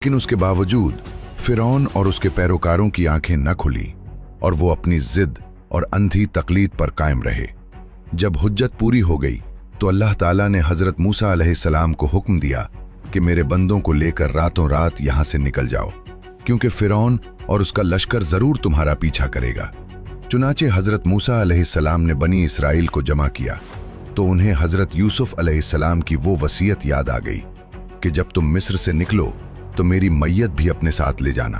लेकिन उसके बावजूद फिरौन और उसके पैरोकारों की आंखें न खुली और वो अपनी जिद और अंधी तकलीद पर कायम रहे। जब हुज्जत पूरी हो गई तो अल्लाह ताला ने हजरत मूसा अलैहिस्सलाम को हुक्म दिया कि मेरे बंदों को लेकर रातों रात यहां से निकल जाओ, क्योंकि फिरौन और उसका लश्कर जरूर तुम्हारा पीछा करेगा। चुनाचे हजरत मूसा अलैहिस्सलाम ने बनी इसराइल को जमा किया तो उन्हें हजरत यूसुफ अलैहिस्सलाम की वो वसीयत याद आ गई कि जब तुम मिस्र से निकलो तो मेरी मैयत भी अपने साथ ले जाना।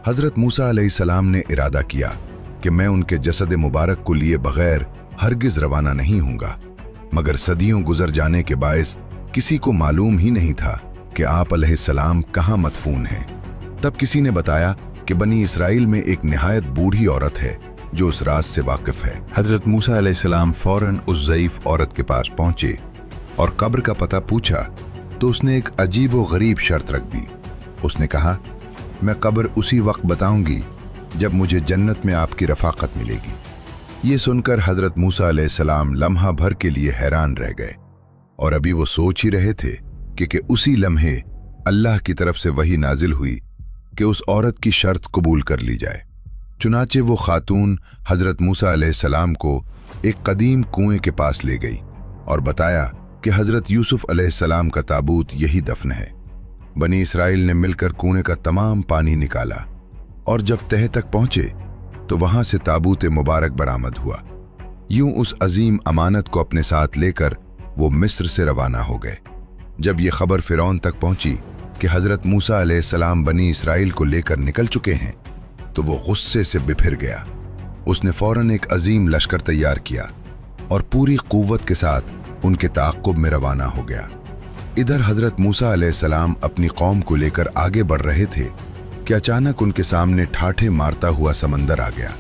हजरत मूसा अलैहिस्सलाम ने इरादा किया कि मैं उनके जसद मुबारक को लिए बगैर हरगिज रवाना नहीं हूंगा, मगर सदियों गुजर जाने के बायस किसी को मालूम ही नहीं था कि आप अलैहिस्सलाम कहाँ मदफून हैं। तब किसी ने बताया कि बनी इसराइल में एक निहायत बूढ़ी औरत है जो उस राज से वाकिफ है। हजरत मूसा अलैहिस्सलाम फौरन उस ज़ईफ औरत के पास पहुंचे और कब्र का पता पूछा तो उसने एक अजीब व गरीब शर्त रख दी। उसने कहा, मैं कब्र उसी वक्त बताऊंगी जब मुझे जन्नत में आपकी रफाकत मिलेगी। ये सुनकर हजरत मूसा अलैहिस्सलाम लम्हा भर के लिए हैरान रह गए और अभी वो सोच ही रहे थे कि उसी लम्हे अल्लाह की तरफ से वही नाजिल हुई कि उस औरत की शर्त कबूल कर ली जाए। चुनाचे वो खातून हजरत मूसा अलैहिस्सलाम को एक कदीम कुएं के पास ले गई और बताया कि हजरत यूसुफ अलैहिस्सलाम का ताबूत यही दफन है। बनी इसराइल ने मिलकर कुएं का तमाम पानी निकाला और जब तह तक पहुंचे तो वहां से ताबूत मुबारक बरामद हुआ। यूं उस अजीम अमानत को अपने साथ लेकर वो मिस्र से रवाना हो गए। जब ये खबर फिरौन तक पहुंची कि हजरत मूसा अलैहिस्सलाम बनी इसराइल को लेकर निकल चुके हैं तो वो गुस्से से बिफिर गया। उसने फौरन एक अजीम लश्कर तैयार किया और पूरी कुव्वत के साथ उनके ताक़ुब में रवाना हो गया। इधर हजरत मूसा अलैहिस्सलाम अपनी कौम को लेकर आगे बढ़ रहे थे कि अचानक उनके सामने ठाठे मारता हुआ समंदर आ गया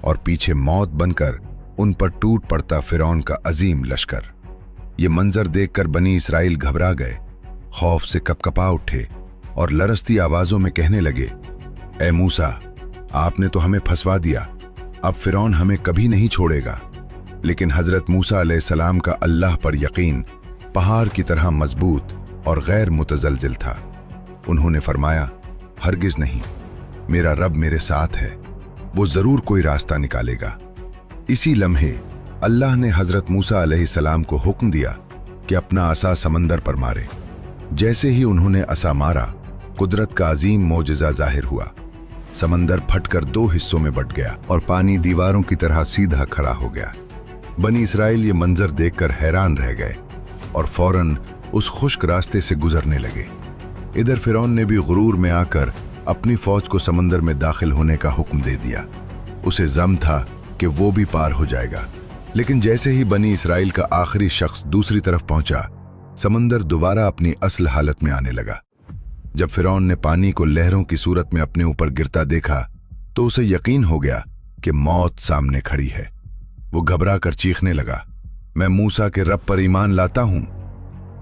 और पीछे मौत बनकर उन पर टूट पड़ता फिरौन का अजीम लश्कर। ये मंजर देखकर बनी इसराइल घबरा गए, खौफ से कपकपा उठे और लरसती आवाजों में कहने लगे, ए मूसा, आपने तो हमें फंसवा दिया, अब फिरौन हमें कभी नहीं छोड़ेगा। लेकिन हजरत मूसा अलैहिस्सलाम का अल्लाह पर यकीन पहाड़ की तरह मजबूत और गैर मुतजलजिल था। उन्होंने फरमाया, हरगिज नहीं, मेरा रब मेरे साथ है, वो जरूर कोई रास्ता निकालेगा। इसी लम्हे अल्लाह ने हजरत मूसा अलैहिस्सलाम को हुक्म दिया कि अपना असा समंदर पर मारे। जैसे ही उन्होंने असा मारा, कुदरत का अजीम मोजज़ा जाहिर हुआ। समंदर फटकर दो हिस्सों में बट गया और पानी दीवारों की तरह सीधा खड़ा हो गया। बनी इसराइल ये मंजर देखकर हैरान रह गए और फौरन उस खुश्क रास्ते से गुजरने लगे। इधर फिरौन ने भी गुरूर में आकर अपनी फौज को समंदर में दाखिल होने का हुक्म दे दिया। उसे ज़म था कि वो भी पार हो जाएगा, लेकिन जैसे ही बनी इसराइल का आखिरी शख्स दूसरी तरफ पहुंचा, समंदर दोबारा अपनी असल हालत में आने लगा। जब फिरौन ने पानी को लहरों की सूरत में अपने ऊपर गिरता देखा तो उसे यकीन हो गया कि मौत सामने खड़ी है। वो घबरा कर चीखने लगा, मैं मूसा के रब पर ईमान लाता हूं।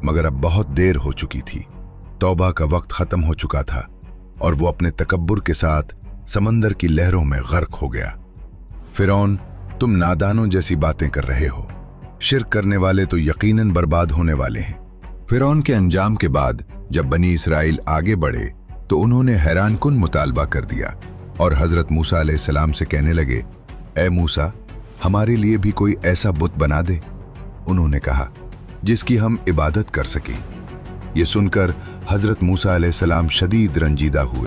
मगर अब बहुत देर हो चुकी थी। तौबा का वक्त खत्म हो चुका था और वो अपने तकब्बुर के साथ समंदर की लहरों में गर्क हो गया। फिरौन, तुम नादानों जैसी बातें कर रहे हो, शिर्क करने वाले तो यकीनन बर्बाद होने वाले हैं। फिरौन के अंजाम के बाद जब बनी इसराइल आगे बढ़े तो उन्होंने हैरानकुन मुतालबा कर दिया और हजरत मूसा अलैहिस्सलाम से कहने लगे, ए मूसा, हमारे लिए भी कोई ऐसा बुत बना दे। उन्होंने कहा, जिसकी हम इबादत कर सकें। ये सुनकर हजरत मूसा अलैहिस्सलाम शदीद रंजीदा हुए।